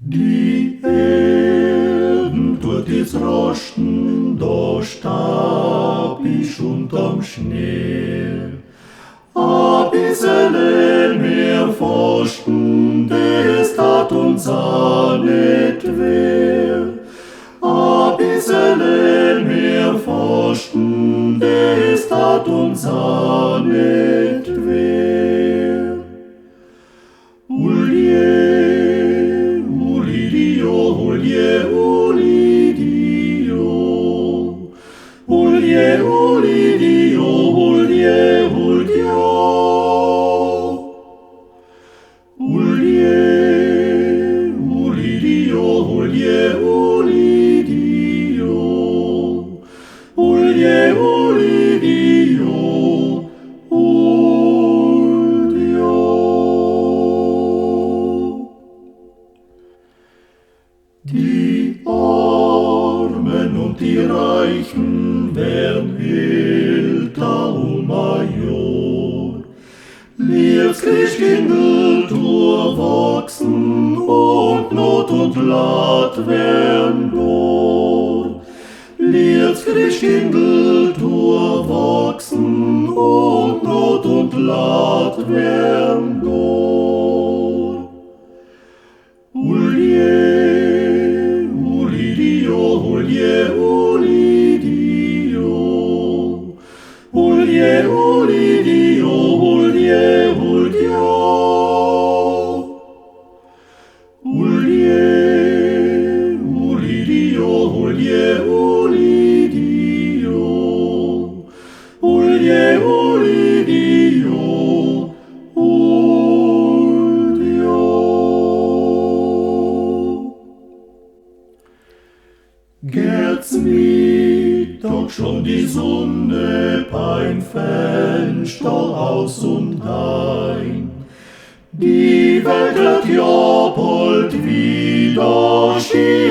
Die Erden tut jetzt rosten, da starb ich unterm Schnee. A bissele mehr forsten, des tat uns a net weh. A bissele mehr forsten, des tat uns a net weh. Ulje, ulidio. Ulje, ulidio, ulje, uldio. Ulje, ulidio, ulje, ulidio. Ulje, ulidio, uldio. Die Armen und die Reichen werden älter und major. Liebs Christkindl tur wachsen und Not und Leid werden dor. Liebs Christkindl tur wachsen und Not und Leid werden dor. Ulje, Ulje, ulidio. Ulje, ulidio, ulje, uldio. Ulje, ulidio, ulje, ulidio. Ulje, ulidio, uldio. Geht's Mittag schon die Sonne beim Fenster aus und ein. Die Welt wird ja bald wieder schief.